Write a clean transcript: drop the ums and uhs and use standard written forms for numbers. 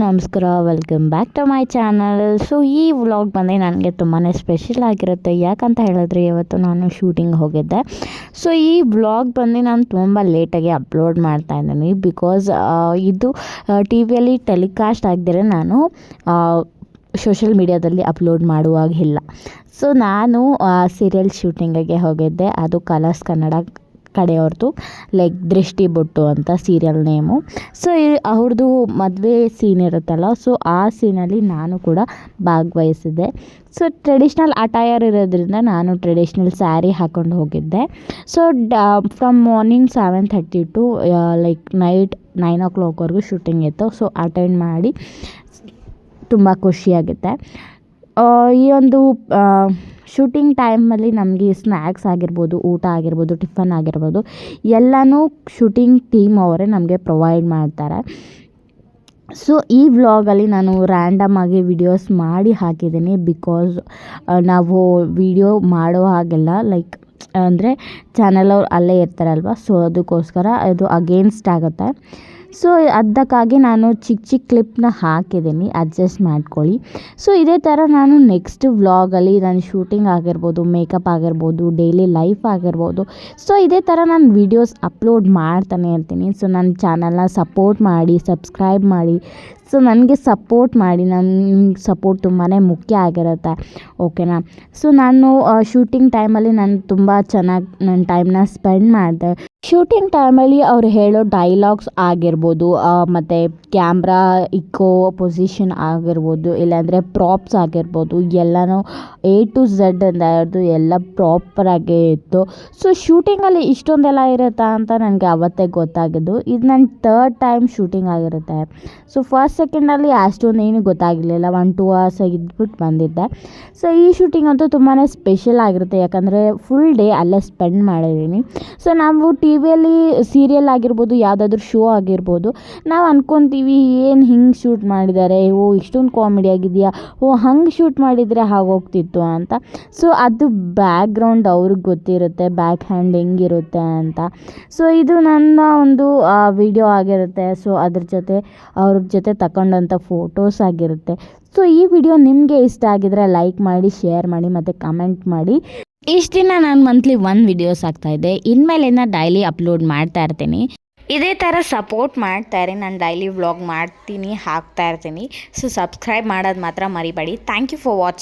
ನಮಸ್ಕಾರ, welcome back to my channel. So ಈ vlog ಬಂದು ನನಗೆ ತುಂಬಾ ಸ್ಪೆಷಲ್ ಆಗಿರುತ್ತೆ. ಯಾಕಂತ ಹೇಳಿದ್ರೆ ಇವತ್ತು ನಾನು ಶೂಟಿಂಗ್ ಹೋಗಿದ್ದೆ. ಸೊ ಈ ವ್ಲಾಗ್ ಬಂದು ನಾನು ತುಂಬ ಲೇಟಾಗಿ ಅಪ್ಲೋಡ್ ಮಾಡ್ತಾ ಇದ್ದೀನಿ. ಬಿಕಾಸ್ ಇದು ಟಿ ವಿಯಲ್ಲಿ ಟೆಲಿಕಾಸ್ಟ್ ಆಗದಿರೆ ನಾನು ಸೋಷಿಯಲ್ ಮೀಡಿಯಾದಲ್ಲಿ ಅಪ್ಲೋಡ್ ಮಾಡುವಾಗಿಲ್ಲ. ಸೊ ನಾನು ಸೀರಿಯಲ್ ಶೂಟಿಂಗಿಗೆ ಹೋಗಿದ್ದೆ. ಅದು ಕಲರ್ಸ್ ಕನ್ನಡ ಕಡೆಯವ್ರದ್ದು, ಲೈಕ್ ದೃಷ್ಟಿ ಬೊಟ್ಟು ಅಂತ ಸೀರಿಯಲ್ ನೇಮು. ಸೊ ಅವ್ರದ್ದು ಮದುವೆ ಸೀನ್ ಇರುತ್ತಲ್ಲ, ಸೊ ಆ ಸೀನಲ್ಲಿ ನಾನು ಕೂಡ ಭಾಗವಹಿಸಿದ್ದೆ. ಸೊ ಟ್ರೆಡಿಷ್ನಲ್ ಅಟೈರ್ ಇರೋದ್ರಿಂದ ನಾನು ಟ್ರೆಡಿಷ್ನಲ್ ಸ್ಯಾರಿ ಹಾಕ್ಕೊಂಡು ಹೋಗಿದ್ದೆ. So from morning 7:30 to like night 9 o'clockವರೆಗೂ ಶೂಟಿಂಗ್ ಇತ್ತು. ಸೊ ಅಟೆಂಡ್ ಮಾಡಿ ತುಂಬ ಖುಷಿಯಾಗುತ್ತೆ. ಈ ಒಂದು ಶೂಟಿಂಗ್ ಟೈಮಲ್ಲಿ ನಮಗೆ ಸ್ನ್ಯಾಕ್ಸ್ ಆಗಿರ್ಬೋದು, ಊಟ ಆಗಿರ್ಬೋದು, ಟಿಫನ್ ಆಗಿರ್ಬೋದು, ಎಲ್ಲನೂ ಶೂಟಿಂಗ್ ಟೀಮ್ ಅವರೇ ನಮಗೆ ಪ್ರೊವೈಡ್ ಮಾಡ್ತಾರೆ. ಸೊ ಈ ವ್ಲಾಗಲ್ಲಿ ನಾನು ರ್ಯಾಂಡಮಾಗಿ ವಿಡಿಯೋಸ್ ಮಾಡಿ ಹಾಕಿದ್ದೀನಿ. ಬಿಕಾಸ್ ನಾವು ವಿಡಿಯೋ ಮಾಡೋ ಹಾಗೆಲ್ಲ ಲೈಕ್ ಅಂದರೆ ಚಾನಲ್ ಅವ್ರು ಅಲ್ಲೇ ಇರ್ತಾರಲ್ವ, ಸೊ ಅದಕ್ಕೋಸ್ಕರ ಅದು ಅಗೇನ್ಸ್ಟ್ ಆಗುತ್ತೆ. ಸೊ ಅದಕ್ಕಾಗಿ ನಾನು ಚಿಕ್ಕ ಕ್ಲಿಪ್ನ ಹಾಕಿದ್ದೀನಿ, ಅಡ್ಜಸ್ಟ್ ಮಾಡ್ಕೊಳ್ಳಿ. ಸೊ ಇದೇ ಥರ ನಾನು ನೆಕ್ಸ್ಟ್ ವ್ಲಾಗಲ್ಲಿ ನಾನು ಶೂಟಿಂಗ್ ಆಗಿರ್ಬೋದು, ಮೇಕಪ್ ಆಗಿರ್ಬೋದು, ಡೈಲಿ ಲೈಫ್ ಆಗಿರ್ಬೋದು, ಸೊ ಇದೇ ಥರ ನಾನು ವೀಡಿಯೋಸ್ ಅಪ್ಲೋಡ್ ಮಾಡ್ತಾನೆ ಇರ್ತೀನಿ. ಸೊ ನನ್ನ ಚಾನಲ್ನ ಸಪೋರ್ಟ್ ಮಾಡಿ, ಸಬ್ಸ್ಕ್ರೈಬ್ ಮಾಡಿ. ಸೊ ನನಗೆ ಸಪೋರ್ಟ್ ಮಾಡಿ, ನನ್ನ ಸಪೋರ್ಟ್ ತುಂಬಾ ಮುಖ್ಯ ಆಗಿರುತ್ತೆ, ಓಕೆನಾ. ಸೊ ನಾನು ಶೂಟಿಂಗ್ ಟೈಮಲ್ಲಿ ನಾನು ತುಂಬ ಚೆನ್ನಾಗಿ ನನ್ನ ಟೈಮ್ನ ಸ್ಪೆಂಡ್ ಮಾಡಿದೆ. ಶೂಟಿಂಗ್ ಟೈಮಲ್ಲಿ ಅವ್ರು ಹೇಳೋ ಡೈಲಾಗ್ಸ್ ಆಗಿರ್ಬೋದು, ಮತ್ತು ಕ್ಯಾಮ್ರಾ ಇಕ್ಕೋ ಪೊಸಿಷನ್ ಆಗಿರ್ಬೋದು, ಇಲ್ಲಾಂದರೆ ಪ್ರಾಪ್ಸ್ ಆಗಿರ್ಬೋದು, ಎಲ್ಲನೂ A to Z ಅಂತ ಎಲ್ಲ ಪ್ರಾಪರಾಗೇ ಇತ್ತು. ಸೊ ಶೂಟಿಂಗಲ್ಲಿ ಇಷ್ಟೊಂದೆಲ್ಲ ಇರುತ್ತಾ ಅಂತ ನನಗೆ ಅವತ್ತೇ ಗೊತ್ತಾಗಿದ್ದು. ಇದು ನನ್ನ 3rd ಟೈಮ್ ಶೂಟಿಂಗ್ ಆಗಿರುತ್ತೆ. ಸೊ ಫಸ್ಟ್ ಸೆಕೆಂಡಲ್ಲಿ ಅಷ್ಟೊಂದು ಏನು ಗೊತ್ತಾಗಿರಲಿಲ್ಲ, 1-2 hours ಇದ್ಬಿಟ್ಟು ಬಂದಿದ್ದೆ. ಸೊ ಈ ಶೂಟಿಂಗ್ ಅಂತೂ ತುಂಬಾ ಸ್ಪೆಷಲ್ ಆಗಿರುತ್ತೆ. ಯಾಕಂದರೆ ಫುಲ್ ಡೇ ಅಲ್ಲೇ ಸ್ಪೆಂಡ್ ಮಾಡಿದ್ದೀನಿ. ಸೊ ನಾವು ಟಿ ವಿಯಲ್ಲಿ ಸೀರಿಯಲ್ ಆಗಿರ್ಬೋದು, ಯಾವುದಾದ್ರೂ ಶೋ ಆಗಿರ್ಬೋದು, ನಾವು ಅಂದ್ಕೊತೀವಿ ಏನು ಹಿಂಗೆ ಶೂಟ್ ಮಾಡಿದ್ದಾರೆ, ಇಷ್ಟೊಂದು ಕಾಮಿಡಿ ಆಗಿದೆಯಾ, ಹಂಗೆ ಶೂಟ್ ಮಾಡಿದರೆ ಆಗೋಗ್ತಿತ್ತು ಅಂತ. ಸೊ ಅದು ಬ್ಯಾಕ್ಗ್ರೌಂಡ್ ಅವ್ರಿಗೆ ಗೊತ್ತಿರುತ್ತೆ, ಬ್ಯಾಕ್ ಹ್ಯಾಂಡ್ ಹೆಂಗಿರುತ್ತೆ ಅಂತ. ಸೊ ಇದು ನನ್ನ ಒಂದು ವಿಡಿಯೋ ಆಗಿರುತ್ತೆ. ಸೊ ಅದ್ರ ಜೊತೆ ಅವ್ರ ಜೊತೆ ತಗೊಂಡಂಥ ಫೋಟೋಸ್ ಆಗಿರುತ್ತೆ. ಸೊ ಈ ವಿಡಿಯೋ ನಿಮಗೆ ಇಷ್ಟ ಆಗಿದ್ರೆ ಲೈಕ್ ಮಾಡಿ, ಶೇರ್ ಮಾಡಿ ಮತ್ತು ಕಮೆಂಟ್ ಮಾಡಿ. ಇಷ್ಟು ದಿನ ನಾನು ಮಂತ್ಲಿ 1 ವಿಡಿಯೋಸ್ ಹಾಕ್ತಾಯಿದ್ದೆ. ಇನ್ಮೇಲಿಂದ ಡೈಲಿ ಅಪ್ಲೋಡ್ ಮಾಡ್ತಾ ಇರ್ತೀನಿ. ಇದೇ ಥರ ಸಪೋರ್ಟ್ ಮಾಡ್ತಾರೆ. ನಾನು ಡೈಲಿ ವ್ಲಾಗ್ ಮಾಡ್ತೀನಿ, ಹಾಕ್ತಾ ಇರ್ತೀನಿ. ಸೊ ಸಬ್ಸ್ಕ್ರೈಬ್ ಮಾಡೋದು ಮಾತ್ರ ಮರಿಬೇಡಿ. Thank you for watching.